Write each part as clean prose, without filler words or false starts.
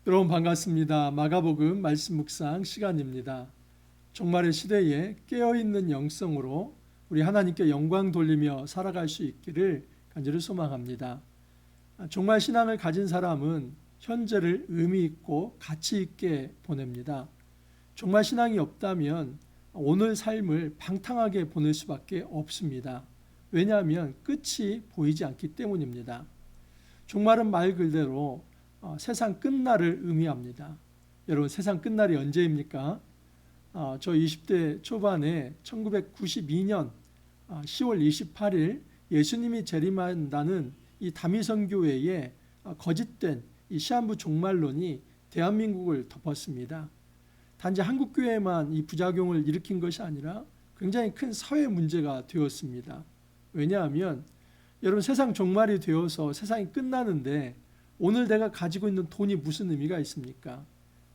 여러분 반갑습니다. 마가복음 말씀 묵상 시간입니다. 종말의 시대에 깨어있는 영성으로 우리 하나님께 영광 돌리며 살아갈 수 있기를 간절히 소망합니다. 종말 신앙을 가진 사람은 현재를 의미 있고 가치 있게 보냅니다. 종말 신앙이 없다면 오늘 삶을 방탕하게 보낼 수밖에 없습니다. 왜냐하면 끝이 보이지 않기 때문입니다. 종말은 말 그대로 세상 끝날을 의미합니다. 여러분, 세상 끝날이 언제입니까? 저 20대 초반에 1992년 10월 28일 예수님이 재림한다는 이 다미성교회의 거짓된 이 시한부 종말론이 대한민국을 덮었습니다. 단지 한국교회만 이 부작용을 일으킨 것이 아니라 굉장히 큰 사회 문제가 되었습니다. 왜냐하면 여러분, 세상 종말이 되어서 세상이 끝나는데 오늘 내가 가지고 있는 돈이 무슨 의미가 있습니까?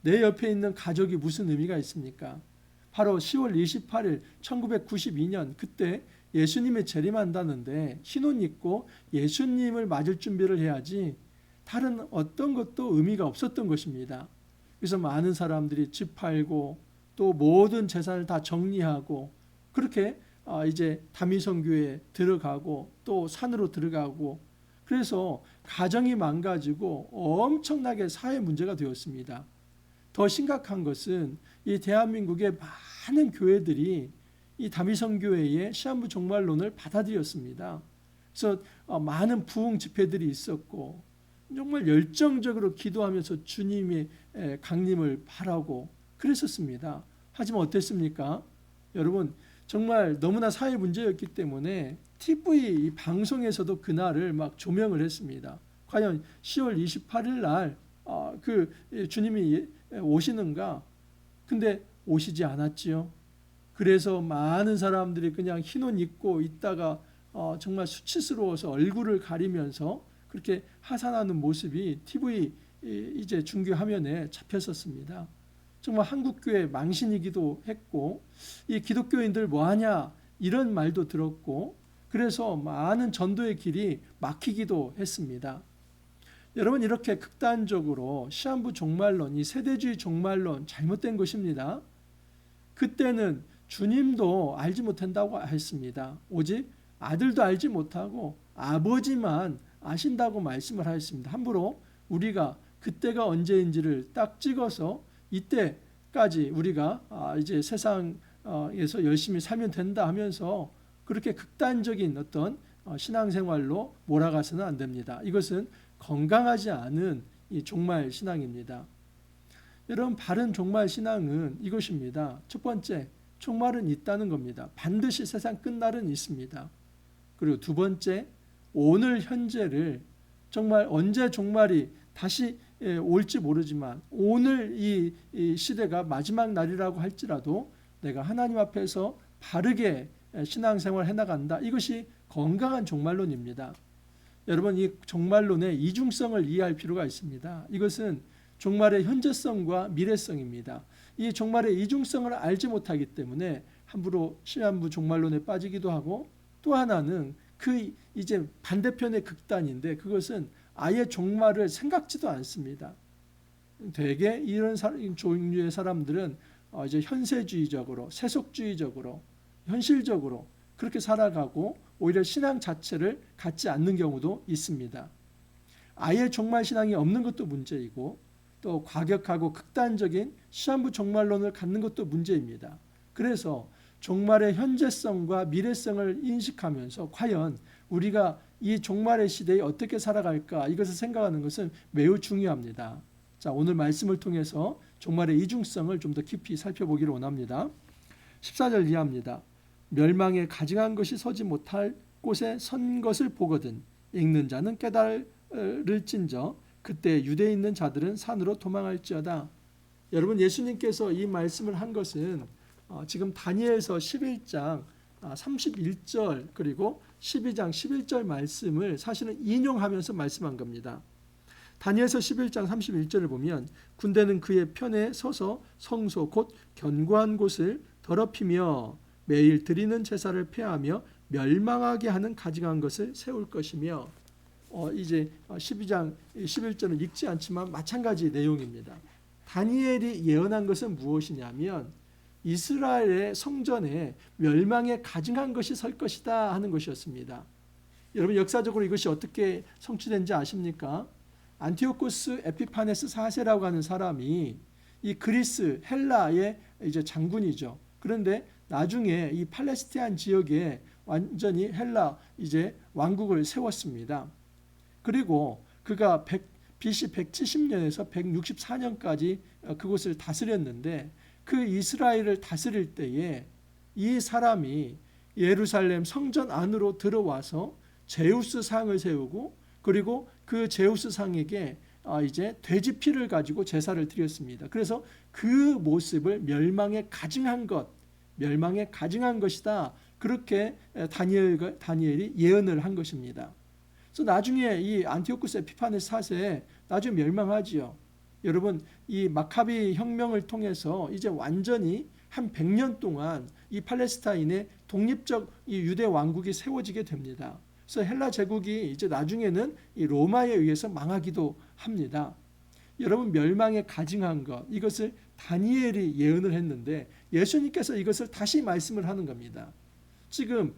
내 옆에 있는 가족이 무슨 의미가 있습니까? 바로 10월 28일 1992년 그때 예수님이 재림한다는데 흰옷 입고 예수님을 맞을 준비를 해야지 다른 어떤 것도 의미가 없었던 것입니다. 그래서 많은 사람들이 집 팔고 또 모든 재산을 다 정리하고 그렇게 이제 다미성교회에 들어가고 또 산으로 들어가고 그래서 가정이 망가지고 엄청나게 사회 문제가 되었습니다. 더 심각한 것은 이 대한민국의 많은 교회들이 이 다미성교회의 시한부 종말론을 받아들였습니다. 그래서 많은 부흥 집회들이 있었고 정말 열정적으로 기도하면서 주님의 강림을 바라고 그랬었습니다. 하지만 어땠습니까? 여러분, 정말 너무나 사회 문제였기 때문에 TV 방송에서도 그날을 막 조명을 했습니다. 과연 10월 28일 날 그 주님이 오시는가? 근데 오시지 않았지요. 그래서 많은 사람들이 그냥 흰옷 입고 있다가 정말 수치스러워서 얼굴을 가리면서 그렇게 하산하는 모습이 TV 이제 중계 화면에 잡혔었습니다. 정말 한국교회 망신이기도 했고 이 기독교인들 뭐하냐 이런 말도 들었고 그래서 많은 전도의 길이 막히기도 했습니다. 여러분, 이렇게 극단적으로 시한부 종말론, 이 세대주의 종말론 잘못된 것입니다. 그때는 주님도 알지 못한다고 했습니다. 오직 아들도 알지 못하고 아버지만 아신다고 말씀을 하였습니다. 함부로 우리가 그때가 언제인지를 딱 찍어서 이때까지 우리가 이제 세상에서 열심히 살면 된다 하면서 그렇게 극단적인 어떤 신앙생활로 몰아가서는 안 됩니다. 이것은 건강하지 않은 이 종말 신앙입니다. 여러분, 바른 종말 신앙은 이것입니다. 첫 번째, 종말은 있다는 겁니다. 반드시 세상 끝날은 있습니다. 그리고 두 번째, 오늘 현재를 정말 언제 종말이 다시 올지 모르지만 오늘 이 시대가 마지막 날이라고 할지라도 내가 하나님 앞에서 바르게 신앙생활 해나간다. 이것이 건강한 종말론입니다. 여러분, 이 종말론의 이중성을 이해할 필요가 있습니다. 이것은 종말의 현재성과 미래성입니다. 이 종말의 이중성을 알지 못하기 때문에 함부로 시한부 종말론에 빠지기도 하고 또 하나는 그 이제 반대편의 극단인데 그것은 아예 종말을 생각지도 않습니다. 되게 이런 종류의 사람들은 이제 현세주의적으로, 세속주의적으로, 현실적으로 그렇게 살아가고 오히려 신앙 자체를 갖지 않는 경우도 있습니다. 아예 종말 신앙이 없는 것도 문제이고 또 과격하고 극단적인 시한부 종말론을 갖는 것도 문제입니다. 그래서 종말의 현재성과 미래성을 인식하면서 과연 우리가 이 종말의 시대에 어떻게 살아갈까 이것을 생각하는 것은 매우 중요합니다. 자, 오늘 말씀을 통해서 종말의 이중성을 좀 더 깊이 살펴보기를 원합니다. 14절 이하입니다. 멸망에 가증한 것이 서지 못할 곳에 선 것을 보거든 읽는 자는 깨달을진저 그때 유대에 있는 자들은 산으로 도망할지어다. 여러분, 예수님께서 이 말씀을 한 것은 지금 다니엘서 11장 31절 그리고 12장 11절 말씀을 사실은 인용하면서 말씀한 겁니다. 다니엘서 11장 31절을 보면 군대는 그의 편에 서서 성소 곧 견고한 곳을 더럽히며 매일 드리는 제사를 폐하며 멸망하게 하는 가증한 것을 세울 것이며 이제 12장 11절은 읽지 않지만 마찬가지 내용입니다. 다니엘이 예언한 것은 무엇이냐면 이스라엘의 성전에 멸망에 가증한 것이 설 것이다 하는 것이었습니다. 여러분 역사적으로 이것이 어떻게 성취된지 아십니까? 안티오코스 에피파네스 4세라고 하는 사람이 이 그리스 헬라의 이제 장군이죠. 그런데 나중에 이 팔레스타인 지역에 완전히 헬라 이제 왕국을 세웠습니다. 그리고 그가 BC 170년에서 164년까지 그곳을 다스렸는데 그 이스라엘을 다스릴 때에 이 사람이 예루살렘 성전 안으로 들어와서 제우스 상을 세우고 그리고 그 제우스 상에게 이제 돼지 피를 가지고 제사를 드렸습니다. 그래서 그 모습을 멸망에 가증한 것이다. 그렇게 다니엘이 예언을 한 것입니다. 그래서 나중에 이 안티오쿠스 에피파네스 4세 나중에 멸망하지요. 여러분 이 마카비 혁명을 통해서 이제 완전히 한 100년 동안 이 팔레스타인의 독립적 이 유대 왕국이 세워지게 됩니다. 그래서 헬라 제국이 이제 나중에는 이 로마에 의해서 망하기도 합니다. 여러분 멸망에 가증한 것 이것을 다니엘이 예언을 했는데 예수님께서 이것을 다시 말씀을 하는 겁니다. 지금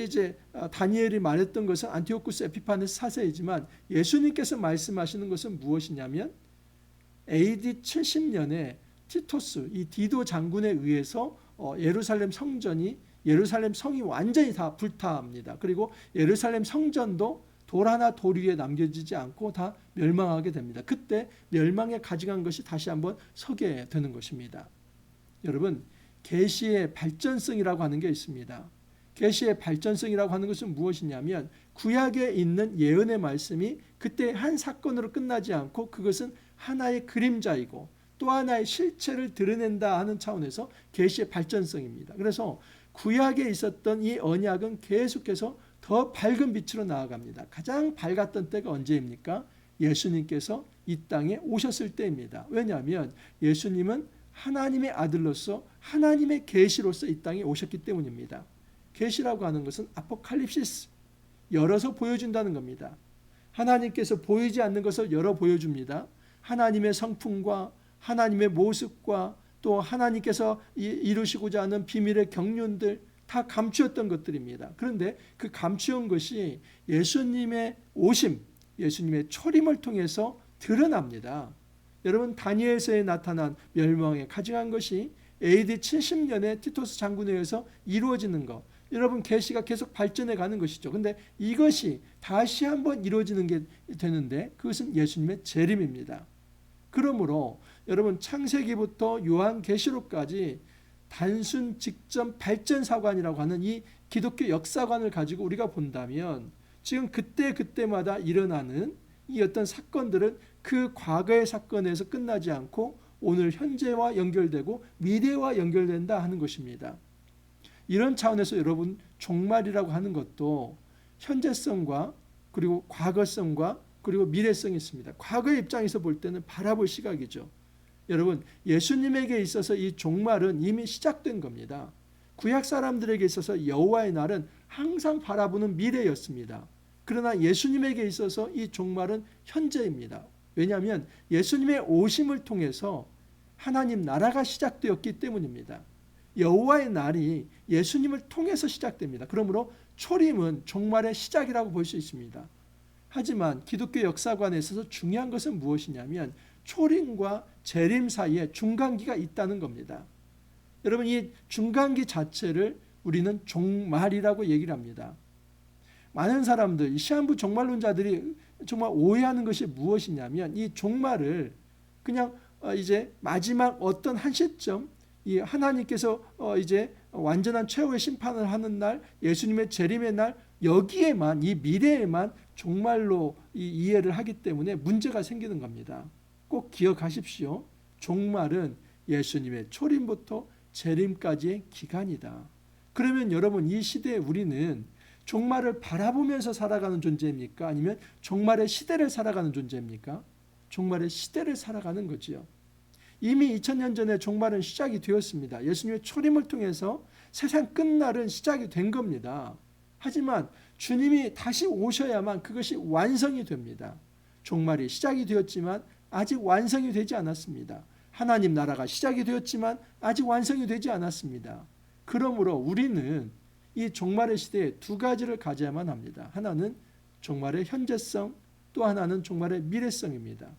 이제 다니엘이 말했던 것은 안티오쿠스 에피파네스 4세이지만 예수님께서 말씀하시는 것은 무엇이냐면 AD 70년에 티토스 이 디도 장군에 의해서 예루살렘 성이 완전히 다 불타합니다. 그리고 예루살렘 성전도 돌 하나 돌 위에 남겨지지 않고 다 멸망하게 됩니다. 그때 멸망에 가증한 것이 다시 한번 서게 되는 것입니다. 여러분 계시의 발전성이라고 하는 게 있습니다. 계시의 발전성이라고 하는 것은 무엇이냐면 구약에 있는 예언의 말씀이 그때 한 사건으로 끝나지 않고 그것은 하나의 그림자이고 또 하나의 실체를 드러낸다 하는 차원에서 계시의 발전성입니다. 그래서 구약에 있었던 이 언약은 계속해서 더 밝은 빛으로 나아갑니다. 가장 밝았던 때가 언제입니까? 예수님께서 이 땅에 오셨을 때입니다. 왜냐하면 예수님은 하나님의 아들로서 하나님의 계시로서 이 땅에 오셨기 때문입니다. 계시라고 하는 것은 아포칼립시스, 열어서 보여준다는 겁니다. 하나님께서 보이지 않는 것을 열어 보여줍니다. 하나님의 성품과 하나님의 모습과 또 하나님께서 이루시고자 하는 비밀의 경륜들 다 감추었던 것들입니다. 그런데 그 감추은 것이 예수님의 오심, 예수님의 초림을 통해서 드러납니다. 여러분 다니엘서에 나타난 멸망에 가증한 것이 AD 70년에 티토스 장군에 의해서 이루어지는 것. 여러분 계시가 계속 발전해 가는 것이죠. 그런데 이것이 다시 한번 이루어지는 게 되는데 그것은 예수님의 재림입니다. 그러므로 여러분 창세기부터 요한계시록까지 단순 직전 발전사관이라고 하는 이 기독교 역사관을 가지고 우리가 본다면 지금 그때마다 일어나는 이 어떤 사건들은 그 과거의 사건에서 끝나지 않고 오늘 현재와 연결되고 미래와 연결된다 하는 것입니다. 이런 차원에서 여러분 종말이라고 하는 것도 현재성과 그리고 과거성과 그리고 미래성이 있습니다. 과거의 입장에서 볼 때는 바라볼 시각이죠. 여러분 예수님에게 있어서 이 종말은 이미 시작된 겁니다. 구약 사람들에게 있어서 여호와의 날은 항상 바라보는 미래였습니다. 그러나 예수님에게 있어서 이 종말은 현재입니다. 왜냐하면 예수님의 오심을 통해서 하나님 나라가 시작되었기 때문입니다. 여호와의 날이 예수님을 통해서 시작됩니다. 그러므로 초림은 종말의 시작이라고 볼 수 있습니다. 하지만 기독교 역사관에 있어서 중요한 것은 무엇이냐면 초림과 재림 사이에 중간기가 있다는 겁니다. 여러분 이 중간기 자체를 우리는 종말이라고 얘기를 합니다. 많은 사람들, 시한부 종말론자들이 정말 오해하는 것이 무엇이냐면 이 종말을 그냥 이제 마지막 어떤 한 시점 이 하나님께서 이제 완전한 최후의 심판을 하는 날, 예수님의 재림의 날 여기에만 이 미래에만 종말로 이해를 하기 때문에 문제가 생기는 겁니다. 꼭 기억하십시오. 종말은 예수님의 초림부터 재림까지의 기간이다. 그러면 여러분 이 시대에 우리는 종말을 바라보면서 살아가는 존재입니까? 아니면 종말의 시대를 살아가는 존재입니까? 종말의 시대를 살아가는 거지요. 이미 2000년 전에 종말은 시작이 되었습니다. 예수님의 초림을 통해서 세상 끝날은 시작이 된 겁니다. 하지만 주님이 다시 오셔야만 그것이 완성이 됩니다. 종말이 시작이 되었지만 아직 완성이 되지 않았습니다. 하나님 나라가 시작이 되었지만 아직 완성이 되지 않았습니다. 그러므로 우리는 이 종말의 시대에 두 가지를 가져야만 합니다. 하나는 종말의 현재성, 또 하나는 종말의 미래성입니다.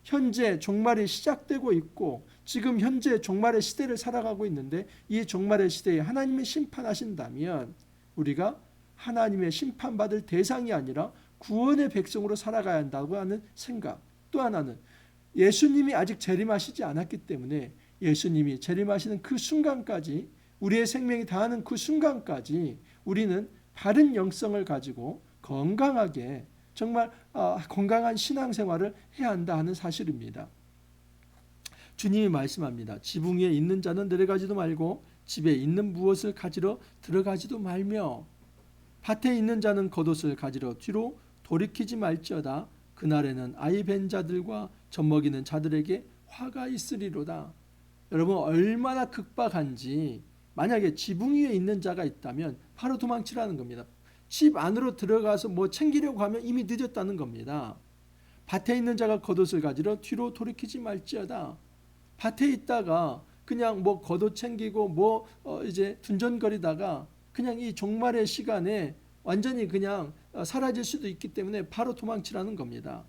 현재 종말이 시작되고 있고 지금 현재 종말의 시대를 살아가고 있는데 이 종말의 시대에 하나님이 심판하신다면 우리가 하나님의 심판받을 대상이 아니라 구원의 백성으로 살아가야 한다고 하는 생각. 또 하나는 예수님이 아직 재림하시지 않았기 때문에 예수님이 재림하시는 그 순간까지, 우리의 생명이 다하는 그 순간까지 우리는 바른 영성을 가지고 건강하게 정말 건강한 신앙생활을 해야 한다 하는 사실입니다. 주님이 말씀합니다. 지붕 위에 있는 자는 내려가지도 말고 집에 있는 무엇을 가지러 들어가지도 말며 밭에 있는 자는 겉옷을 가지러 뒤로 돌이키지 말지어다. 그날에는 아이 벤 자들과 젖먹이는 자들에게 화가 있으리로다. 여러분, 얼마나 극박한지. 만약에 지붕 위에 있는 자가 있다면 바로 도망치라는 겁니다. 집 안으로 들어가서 뭐 챙기려고 하면 이미 늦었다는 겁니다. 밭에 있는 자가 겉옷을 가지러 뒤로 돌이키지 말지어다. 밭에 있다가 그냥 뭐 겉옷 챙기고 이제 둔전거리다가 그냥 이 종말의 시간에 완전히 그냥 사라질 수도 있기 때문에 바로 도망치라는 겁니다.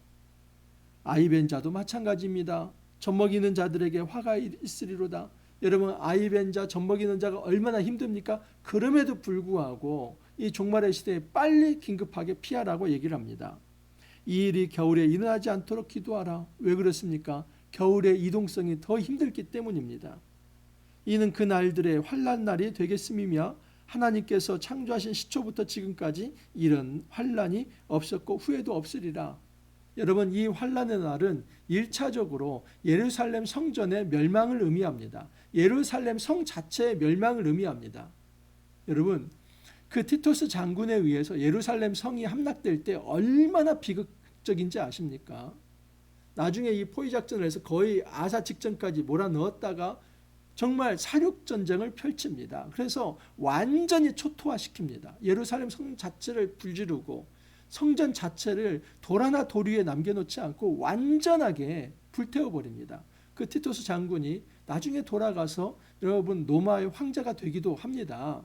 아이 벤 자도 마찬가지입니다. 젖먹이는 자들에게 화가 있으리로다. 여러분, 아이 벤 자, 젖먹이는 자가 얼마나 힘듭니까? 그럼에도 불구하고 이 종말의 시대에 빨리 긴급하게 피하라고 얘기를 합니다. 이 일이 겨울에 일어나지 않도록 기도하라. 왜 그렇습니까? 겨울의 이동성이 더 힘들기 때문입니다. 이는 그 날들의 환난 날이 되겠음이며 하나님께서 창조하신 시초부터 지금까지 이런 환난이 없었고 후에도 없으리라. 여러분, 이 환난의 날은 1차적으로 예루살렘 성전의 멸망을 의미합니다. 예루살렘 성 자체의 멸망을 의미합니다. 여러분, 그 티토스 장군에 의해서 예루살렘 성이 함락될 때 얼마나 비극적인지 아십니까? 나중에 이 포위작전을 해서 거의 아사 직전까지 몰아넣었다가 정말 사륙전쟁을 펼칩니다. 그래서 완전히 초토화시킵니다. 예루살렘 성 자체를 불지르고 성전 자체를 돌 하나 돌 위에 남겨놓지 않고 완전하게 불태워버립니다. 그 티토스 장군이 나중에 돌아가서 여러분 로마의 황제가 되기도 합니다.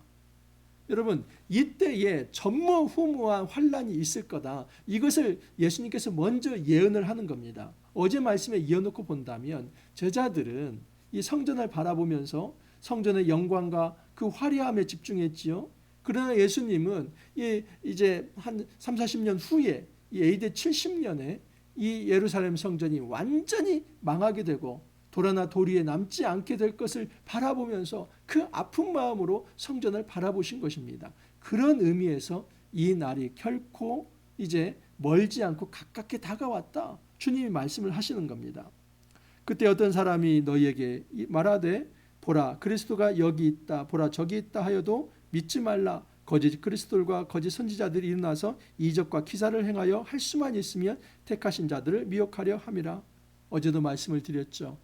여러분, 이때에 전무후무한 환란이 있을 거다. 이것을 예수님께서 먼저 예언을 하는 겁니다. 어제 말씀에 이어놓고 본다면 제자들은 이 성전을 바라보면서 성전의 영광과 그 화려함에 집중했지요. 그러나 예수님은 이제 한 3, 40년 후에 이 AD 70년에 이 예루살렘 성전이 완전히 망하게 되고 돌 하나 돌 위에 남지 않게 될 것을 바라보면서 그 아픈 마음으로 성전을 바라보신 것입니다. 그런 의미에서 이 날이 결코 이제 멀지 않고 가깝게 다가왔다. 주님이 말씀을 하시는 겁니다. 그때 어떤 사람이 너희에게 말하되 보라 그리스도가 여기 있다 보라 저기 있다 하여도 믿지 말라. 거짓 그리스도들과 거짓 선지자들이 일어나서 이적과 기사를 행하여 할 수만 있으면 택하신 자들을 미혹하려 함이라. 어제도 말씀을 드렸죠.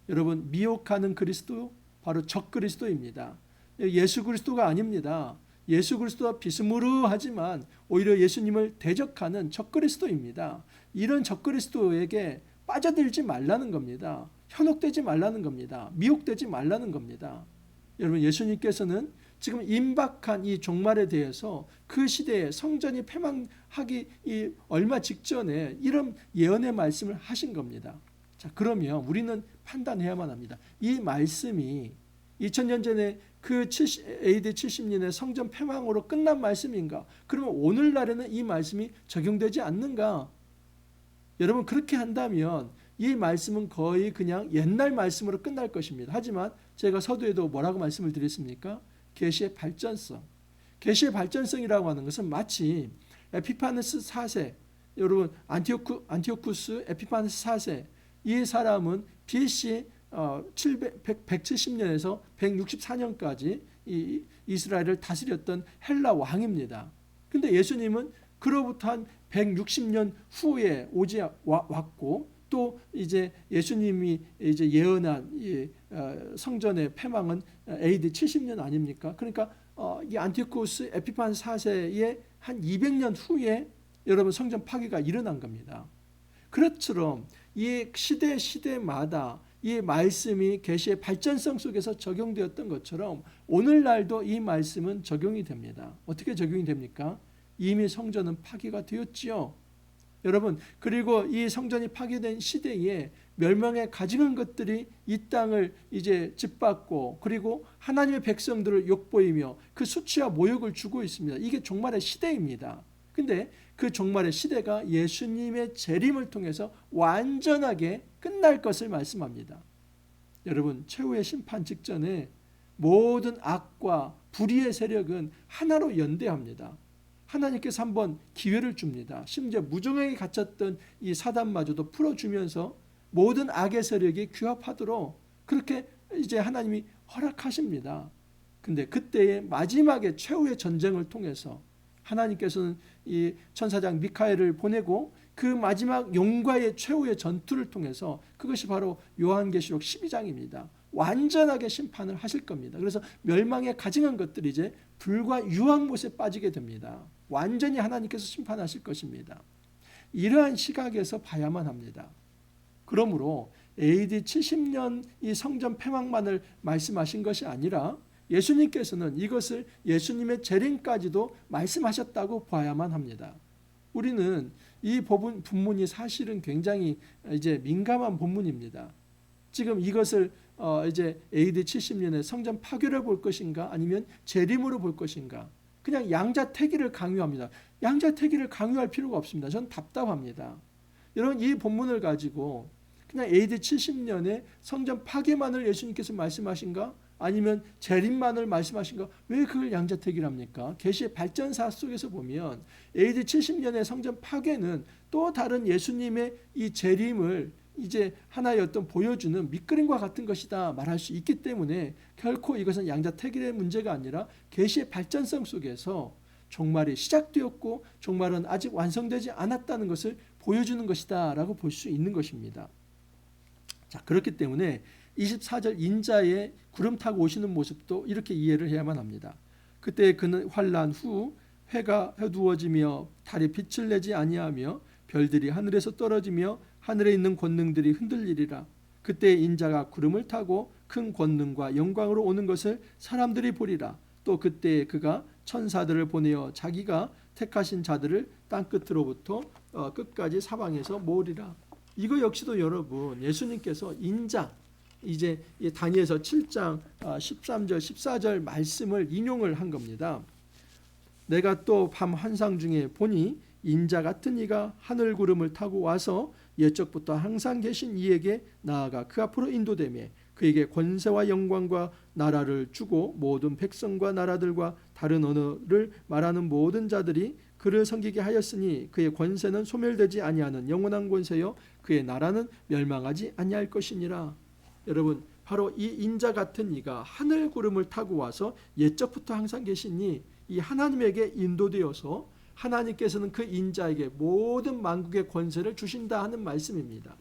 여러분, 미혹하는 그리스도 바로 적그리스도입니다. 예수 그리스도가 아닙니다. 예수 그리스도와 비스무르하지만 오히려 예수님을 대적하는 적그리스도입니다. 이런 적그리스도에게 빠져들지 말라는 겁니다. 현혹되지 말라는 겁니다. 미혹되지 말라는 겁니다. 여러분, 예수님께서는 지금 임박한 이 종말에 대해서 그 시대에 성전이 폐망하기 얼마 직전에 이런 예언의 말씀을 하신 겁니다. 자, 그러면 우리는 판단해야만 합니다. 이 말씀이 2000년 전에 그 AD 70년의 성전 폐망으로 끝난 말씀인가? 그러면 오늘날에는 이 말씀이 적용되지 않는가? 여러분, 그렇게 한다면 이 말씀은 거의 그냥 옛날 말씀으로 끝날 것입니다. 하지만 제가 서두에도 뭐라고 말씀을 드렸습니까? 계시의 발전성. 계시의 발전성이라고 하는 것은 마치 에피파네스 4세, 여러분 안티오쿠스 에피파네스 4세, 이 사람은 BC 170년에서 164년까지 이 이스라엘을 다스렸던 헬라 왕입니다. 근데 예수님은 그로부터 한 160년 후에 왔고 또 이제 예수님이 이제 예언한 이 성전의 폐망은 AD 70년 아닙니까? 그러니까 이 안티오쿠스 에피판 4세의 한 200년 후에 여러분 성전 파괴가 일어난 겁니다. 그것처럼 이 시대마다 이 말씀이 계시의 발전성 속에서 적용되었던 것처럼 오늘날도 이 말씀은 적용이 됩니다. 어떻게 적용이 됩니까? 이미 성전은 파괴가 되었지요. 여러분, 그리고 이 성전이 파괴된 시대에 멸망에 가증한 것들이 이 땅을 이제 짓밟고 그리고 하나님의 백성들을 욕보이며 그 수치와 모욕을 주고 있습니다. 이게 종말의 시대입니다. 근데 그 종말의 시대가 예수님의 재림을 통해서 완전하게 끝날 것을 말씀합니다. 여러분, 최후의 심판 직전에 모든 악과 불의의 세력은 하나로 연대합니다. 하나님께서 한번 기회를 줍니다. 심지어 무정하게 갇혔던 이 사단마저도 풀어주면서 모든 악의 세력이 규합하도록 그렇게 이제 하나님이 허락하십니다. 근데 그때의 마지막에 최후의 전쟁을 통해서 하나님께서는 이 천사장 미카엘을 보내고 그 마지막 용과의 최후의 전투를 통해서 그것이 바로 요한계시록 12장입니다. 완전하게 심판을 하실 겁니다. 그래서 멸망에 가증한 것들이 이제 불과 유황못에 빠지게 됩니다. 완전히 하나님께서 심판하실 것입니다. 이러한 시각에서 봐야만 합니다. 그러므로 AD 70년 이 성전 폐망만을 말씀하신 것이 아니라 예수님께서는 이것을 예수님의 재림까지도 말씀하셨다고 봐야만 합니다. 우리는 이 본문이 사실은 굉장히 이제 민감한 본문입니다. 지금 이것을 이제 AD 70년에 성전 파괴를 볼 것인가 아니면 재림으로 볼 것인가, 그냥 양자택일을 강요합니다. 양자택일을 강요할 필요가 없습니다. 저는 답답합니다. 여러분, 이 본문을 가지고 그냥 AD 70년에 성전 파괴만을 예수님께서 말씀하신가 아니면 재림만을 말씀하신가, 왜 그걸 양자택일합니까? 계시의 발전사 속에서 보면 AD 70년의 성전 파괴는 또 다른 예수님의 이 재림을 이제 하나의 어떤 보여주는 밑그림과 같은 것이다 말할 수 있기 때문에 결코 이것은 양자택일의 문제가 아니라 계시의 발전성 속에서 종말이 시작되었고 종말은 아직 완성되지 않았다는 것을 보여주는 것이다 라고 볼 수 있는 것입니다. 자, 그렇기 때문에 24절 인자의 구름 타고 오시는 모습도 이렇게 이해를 해야만 합니다. 그때 그는 환난 후 해가 어두워지며 달이 빛을 내지 아니하며 별들이 하늘에서 떨어지며 하늘에 있는 권능들이 흔들리리라. 그때 인자가 구름을 타고 큰 권능과 영광으로 오는 것을 사람들이 보리라. 또 그때 그가 천사들을 보내어 자기가 택하신 자들을 땅끝으로부터 끝까지 사방에서 모으리라. 이거 역시도 여러분, 예수님께서 인자, 이제 다니엘서 7장 13절 14절 말씀을 인용을 한 겁니다. 내가 또 밤 환상 중에 보니 인자 같은 이가 하늘 구름을 타고 와서 옛적부터 항상 계신 이에게 나아가 그 앞으로 인도되매 그에게 권세와 영광과 나라를 주고 모든 백성과 나라들과 다른 언어를 말하는 모든 자들이 그를 섬기게 하였으니 그의 권세는 소멸되지 아니하는 영원한 권세요 그의 나라는 멸망하지 아니할 것이니라. 여러분, 바로 이 인자 같은 이가 하늘 구름을 타고 와서 옛적부터 항상 계신 이 하나님에게 인도되어서 하나님께서는 그 인자에게 모든 만국의 권세를 주신다 하는 말씀입니다.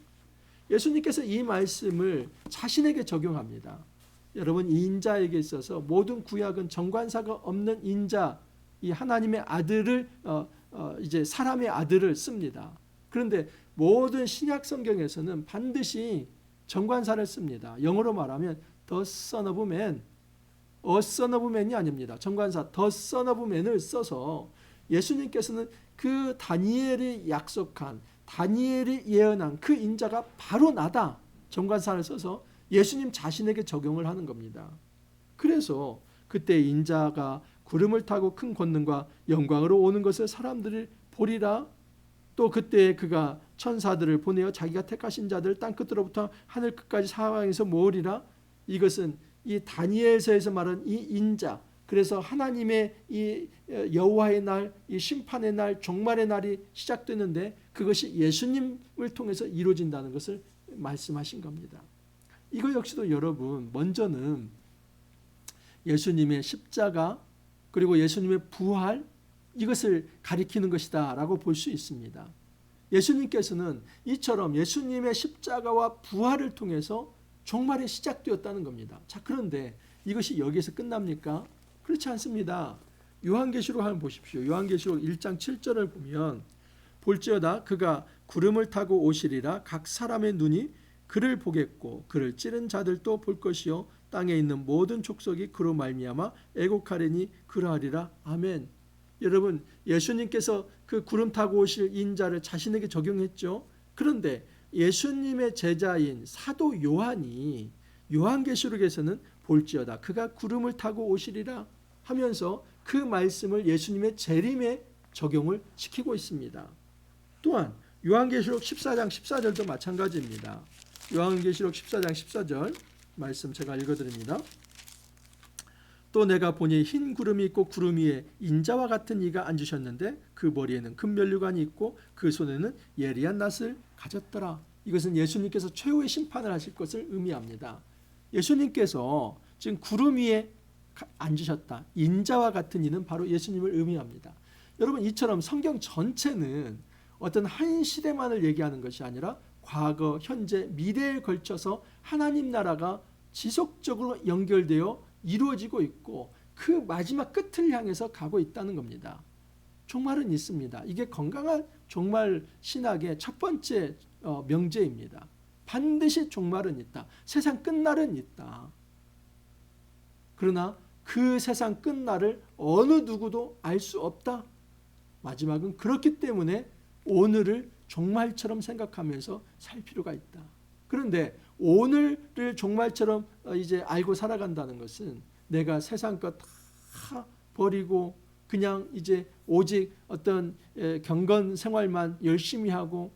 예수님께서 이 말씀을 자신에게 적용합니다. 여러분, 이 인자에게 있어서 모든 구약은 정관사가 없는 인자, 이 하나님의 아들을 이제 사람의 아들을 씁니다. 그런데 모든 신약 성경에서는 반드시 정관사를 씁니다. 영어로 말하면 the son of man, a son of man이 아닙니다. 정관사 the son of man을 써서 예수님께서는 그 다니엘이 약속한, 다니엘이 예언한 그 인자가 바로 나다, 정관사를 써서 예수님 자신에게 적용을 하는 겁니다. 그래서 그때 인자가 구름을 타고 큰 권능과 영광으로 오는 것을 사람들이 보리라. 또 그때 그가 천사들을 보내어 자기가 택하신 자들 땅끝으로부터 하늘 끝까지 사방에서 모으리라. 이것은 이 다니엘서에서 말한 이 인자, 그래서 하나님의 이 여호와의 날, 이 심판의 날, 종말의 날이 시작되는데 그것이 예수님을 통해서 이루어진다는 것을 말씀하신 겁니다. 이거 역시도 여러분, 먼저는 예수님의 십자가 그리고 예수님의 부활, 이것을 가리키는 것이다 라고 볼 수 있습니다. 예수님께서는 이처럼 예수님의 십자가와 부활을 통해서 종말이 시작되었다는 겁니다. 자, 그런데 이것이 여기에서 끝납니까? 그렇지 않습니다. 요한계시록 한번 보십시오. 요한계시록 1장 7절을 보면 볼지어다 그가 구름을 타고 오시리라. 각 사람의 눈이 그를 보겠고 그를 찌른 자들도 볼 것이요 땅에 있는 모든 족속이 그로 말미암아 애곡하리니 그러하리라. 아멘. 여러분, 예수님께서 그 구름 타고 오실 인자를 자신에게 적용했죠. 그런데 예수님의 제자인 사도 요한이 요한계시록에서는 볼지어다 그가 구름을 타고 오시리라 하면서 그 말씀을 예수님의 재림에 적용을 시키고 있습니다. 또한 요한계시록 14장 14절도 마찬가지입니다. 요한계시록 14장 14절 말씀 제가 읽어드립니다. 또 내가 보니 흰 구름이 있고 구름 위에 인자와 같은 이가 앉으셨는데 그 머리에는 금 면류관이 있고 그 손에는 예리한 낫을 가졌더라. 이것은 예수님께서 최후의 심판을 하실 것을 의미합니다. 예수님께서 지금 구름 위에 앉으셨다. 인자와 같은 이는 바로 예수님을 의미합니다. 여러분, 이처럼 성경 전체는 어떤 한 시대만을 얘기하는 것이 아니라 과거, 현재, 미래에 걸쳐서 하나님 나라가 지속적으로 연결되어 이루어지고 있고 그 마지막 끝을 향해서 가고 있다는 겁니다. 종말은 있습니다. 이게 건강한 종말 신학의 첫 번째 명제입니다. 반드시 종말은 있다. 세상 끝날은 있다. 그러나 그 세상 끝날을 어느 누구도 알 수 없다. 마지막은 그렇기 때문에 오늘을 종말처럼 생각하면서 살 필요가 있다. 그런데 오늘을 종말처럼 이제 알고 살아간다는 것은 내가 세상 것 다 버리고 그냥 이제 오직 어떤 경건 생활만 열심히 하고,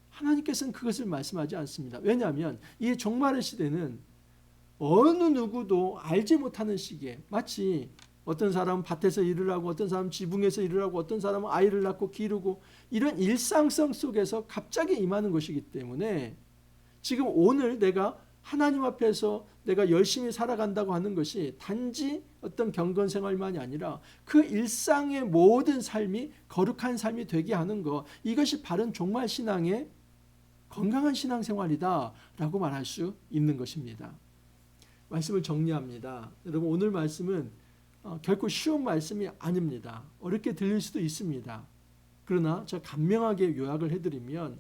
하나님께서는 그것을 말씀하지 않습니다. 왜냐하면 이 종말의 시대는 어느 누구도 알지 못하는 시기에, 마치 어떤 사람은 밭에서 일을 하고 어떤 사람은 지붕에서 일을 하고 어떤 사람은 아이를 낳고 기르고 이런 일상성 속에서 갑자기 임하는 것이기 때문에 지금 오늘 내가 하나님 앞에서 내가 열심히 살아간다고 하는 것이 단지 어떤 경건 생활만이 아니라 그 일상의 모든 삶이 거룩한 삶이 되게 하는 것, 이것이 바른 종말 신앙의 건강한 신앙생활이다 라고 말할 수 있는 것입니다. 말씀을 정리합니다. 여러분, 오늘 말씀은 결코 쉬운 말씀이 아닙니다. 어렵게 들릴 수도 있습니다. 그러나 저 간명하게 요약을 해드리면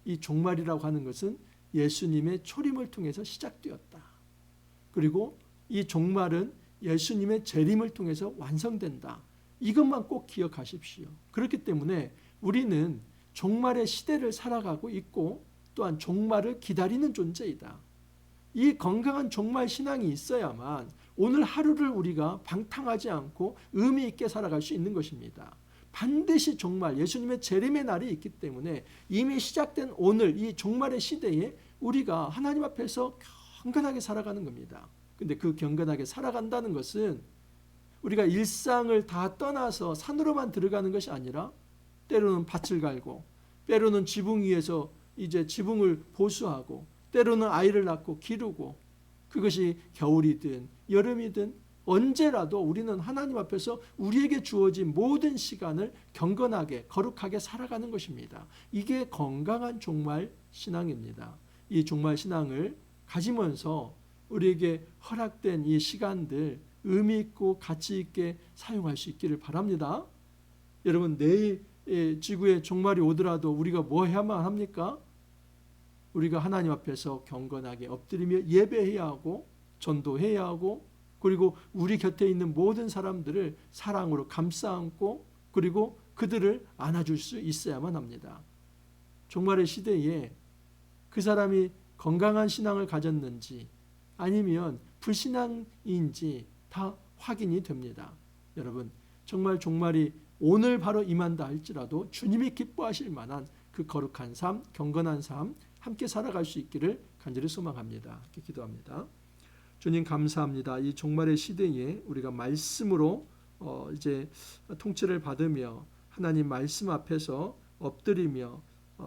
이 종말이라고 하는 것은 예수님의 초림을 통해서 시작되었다. 그리고 이 종말은 예수님의 재림을 통해서 완성된다. 이것만 꼭 기억하십시오. 그렇기 때문에 우리는 종말의 시대를 살아가고 있고 또한 종말을 기다리는 존재이다. 이 건강한 종말 신앙이 있어야만 오늘 하루를 우리가 방탕하지 않고 의미 있게 살아갈 수 있는 것입니다. 반드시 종말, 예수님의 재림의 날이 있기 때문에 이미 시작된 오늘 이 종말의 시대에 우리가 하나님 앞에서 경건하게 살아가는 겁니다. 근데 그 경건하게 살아간다는 것은 우리가 일상을 다 떠나서 산으로만 들어가는 것이 아니라 때로는 밭을 갈고, 때로는 지붕 위에서 이제 지붕을 보수하고, 때로는 아이를 낳고 기르고, 그것이 겨울이든 여름이든 언제라도 우리는 하나님 앞에서 우리에게 주어진 모든 시간을 경건하게 거룩하게 살아가는 것입니다. 이게 건강한 종말 신앙입니다. 이 종말 신앙을 가지면서 우리에게 허락된 이 시간들 의미 있고 가치 있게 사용할 수 있기를 바랍니다. 여러분, 내일 지구에 종말이 오더라도 우리가 뭐 해야만 합니까? 우리가 하나님 앞에서 경건하게 엎드리며 예배해야 하고 전도해야 하고, 그리고 우리 곁에 있는 모든 사람들을 사랑으로 감싸 안고 그리고 그들을 안아줄 수 있어야만 합니다. 종말의 시대에 그 사람이 건강한 신앙을 가졌는지 아니면 불신앙인지 다 확인이 됩니다. 여러분, 정말 종말이 오늘 바로 임한다 할지라도 주님이 기뻐하실 만한 그 거룩한 삶, 경건한 삶 함께 살아갈 수 있기를 간절히 소망합니다. 기도합니다. 주님, 감사합니다. 이 종말의 시대에 우리가 말씀으로 이제 통치를 받으며 하나님 말씀 앞에서 엎드리며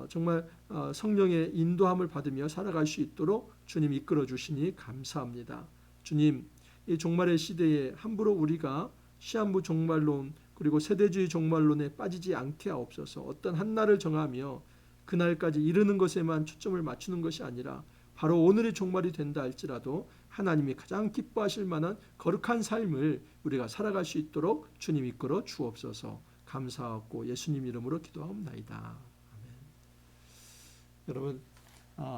정말 성령의 인도함을 받으며 살아갈 수 있도록 주님 이끌어 주시니 감사합니다. 주님, 이 종말의 시대에 함부로 우리가 시한부 종말론 그리고 세대주의 종말론에 빠지지 않게 하옵소서. 어떤 한 날을 정하며 그날까지 이르는 것에만 초점을 맞추는 것이 아니라 바로 오늘의 종말이 된다 할지라도 하나님이 가장 기뻐하실 만한 거룩한 삶을 우리가 살아갈 수 있도록 주님 이끌어 주옵소서. 감사하고 예수님 이름으로 기도하옵나이다. 아멘. 여러분,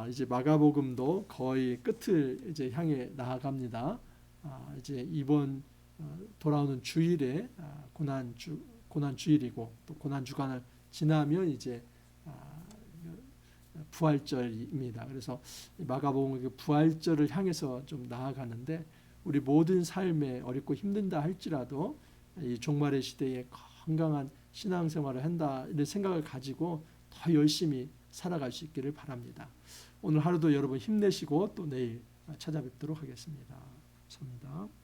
이제 마가복음도 거의 끝을 이제 향해 나아갑니다. 이제 이번 돌아오는 주일에 고난 주일이고 또 고난 주간을 지나면 이제 부활절입니다. 그래서 마가복음 그 부활절을 향해서 좀 나아가는데 우리 모든 삶에 어렵고 힘든다 할지라도 이 종말의 시대에 건강한 신앙생활을 한다 이런 생각을 가지고 더 열심히 살아갈 수 있기를 바랍니다. 오늘 하루도 여러분 힘내시고 또 내일 찾아뵙도록 하겠습니다. 감사합니다.